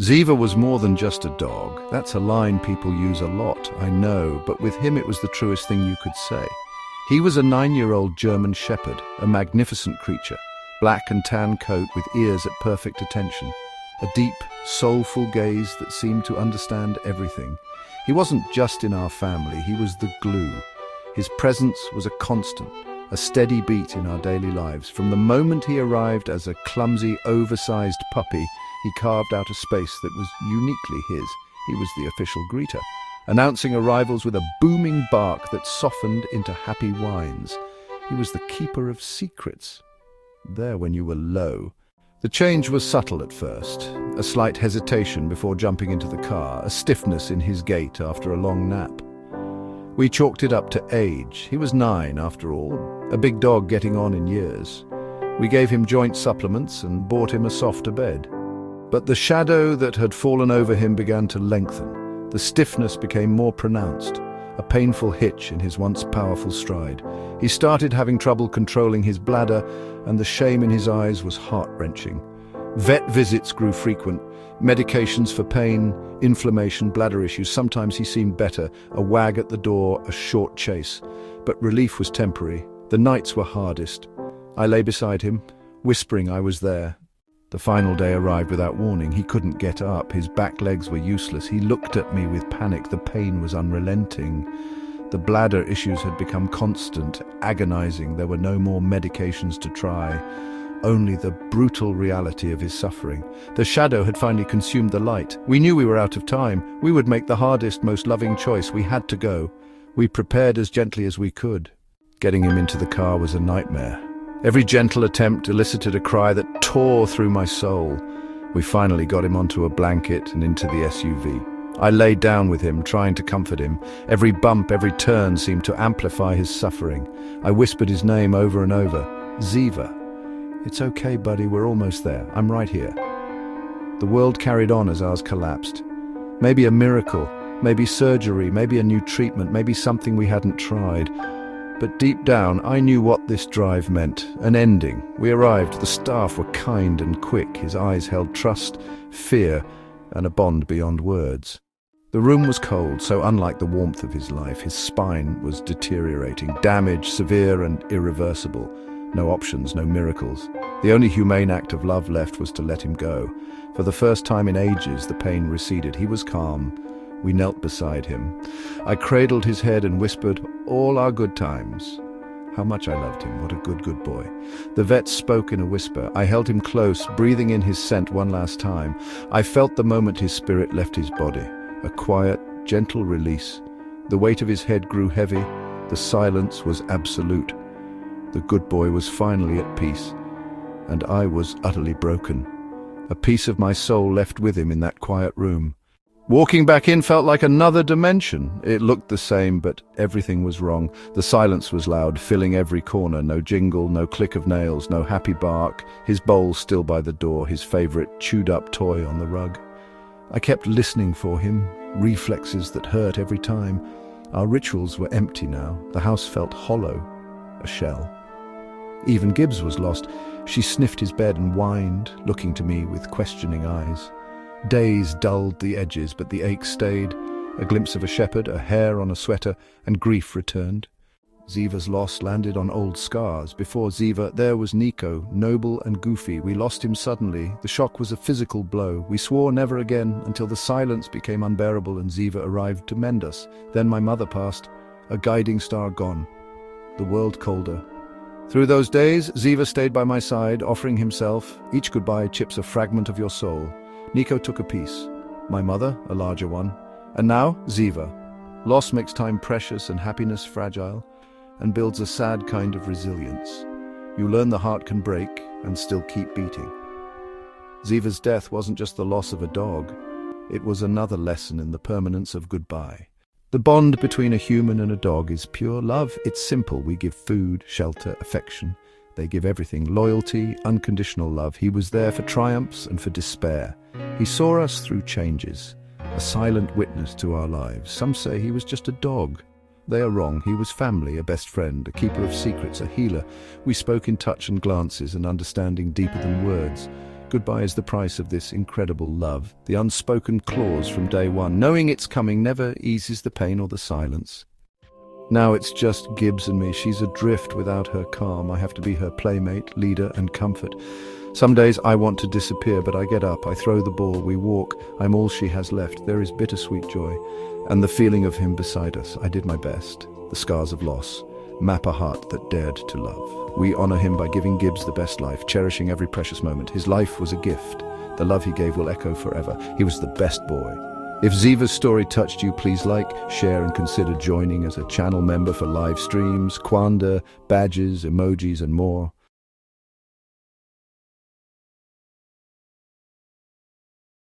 Ziva was more than just a dog. That's a line people use a lot, I know, but with him it was the truest thing you could say. He was a 9-year-old German shepherd, a magnificent creature, black and tan coat with ears at perfect attention, a deep, soulful gaze that seemed to understand everything. He wasn't just in our family, he was the glue. His presence was a constant, a steady beat in our daily lives. From the moment he arrived as a clumsy, oversized puppy, he carved out a space that was uniquely his. He was the official greeter, announcing arrivals with a booming bark that softened into happy whines. He was the keeper of secrets, there when you were low. The change was subtle at first, a slight hesitation before jumping into the car, a stiffness in his gait after a long nap. We chalked it up to age. He was 9 after all, a big dog getting on in years. We gave him joint supplements and bought him a softer bed. But the shadow that had fallen over him began to lengthen. The stiffness became more pronounced, a painful hitch in his once powerful stride. He started having trouble controlling his bladder, and the shame in his eyes was heart-wrenching. Vet visits grew frequent, medications for pain, inflammation, bladder issues. Sometimes he seemed better, a wag at the door, a short chase. But relief was temporary. The nights were hardest. I lay beside him, whispering I was there. The final day arrived without warning. He couldn't get up. His back legs were useless. He looked at me with panic. The pain was unrelenting. The bladder issues had become constant, agonizing. There were no more medications to try, only the brutal reality of his suffering. The shadow had finally consumed the light. We knew we were out of time. We would make the hardest, most loving choice. We had to go. We prepared as gently as we could. Getting him into the car was a nightmare. Every gentle attempt elicited a cry that tore through my soul. We finally got him onto a blanket and into the SUV. I lay down with him, trying to comfort him. Every bump, every turn seemed to amplify his suffering. I whispered his name over and over. Ziva. It's okay, buddy, we're almost there. I'm right here. The world carried on as ours collapsed. Maybe a miracle, maybe surgery, maybe a new treatment, maybe something we hadn't tried. But deep down, I knew what this drive meant, an ending. We arrived, the staff were kind and quick. His eyes held trust, fear, and a bond beyond words. The room was cold, so unlike the warmth of his life. His spine was deteriorating, damage severe and irreversible. No options, no miracles. The only humane act of love left was to let him go. For the first time in ages, the pain receded. He was calm. We knelt beside him. I cradled his head and whispered, all our good times. How much I loved him, what a good, good boy. The vet spoke in a whisper. I held him close, breathing in his scent one last time. I felt the moment his spirit left his body. A quiet, gentle release. The weight of his head grew heavy. The silence was absolute. The good boy was finally at peace, and I was utterly broken. A piece of my soul left with him in that quiet room. Walking back in felt like another dimension. It looked the same, but everything was wrong. The silence was loud, filling every corner. No jingle, no click of nails, no happy bark. His bowl still by the door, his favorite chewed-up toy on the rug. I kept listening for him, reflexes that hurt every time. Our rituals were empty now. The house felt hollow, a shell. Even Gibbs was lost. She sniffed his bed and whined, looking to me with questioning eyes. Days dulled the edges, but the ache stayed. A glimpse of a shepherd, a hair on a sweater, and grief returned. Ziva's loss landed on old scars. Before Ziva, there was Nico, noble and goofy. We lost him suddenly. The shock was a physical blow. We swore never again until the silence became unbearable and Ziva arrived to mend us. Then my mother passed, a guiding star gone. The world colder. Through those days, Ziva stayed by my side, offering himself. Each goodbye chips a fragment of your soul. Nico took a piece, my mother a larger one, and now Ziva. Loss makes time precious and happiness fragile, and builds a sad kind of resilience. You learn the heart can break and still keep beating. Ziva's death wasn't just the loss of a dog, it was another lesson in the permanence of goodbye. The bond between a human and a dog is pure love. It's simple. We give food, shelter, affection. They give everything, loyalty, unconditional love. He was there for triumphs and for despair. He saw us through changes, a silent witness to our lives. Some say he was just a dog. They are wrong. He was family, a best friend, a keeper of secrets, a healer. We spoke in touch and glances, an understanding deeper than words. Goodbye is the price of this incredible love. The unspoken clause from day one. Knowing it's coming never eases the pain or the silence. Now it's just Gibbs and me. She's adrift without her calm. I have to be her playmate, leader, and comfort. Some days I want to disappear, but I get up, I throw the ball, we walk. I'm all she has left. There is bittersweet joy, and the feeling of him beside us. I did my best. The scars of loss map a heart that dared to love. We honor him by giving Gibbs the best life, cherishing every precious moment. His life was a gift. The love he gave will echo forever. He was the best boy. If Ziva's story touched you, please like, share, and consider joining as a channel member for live streams, Kwanda, badges, emojis, and more.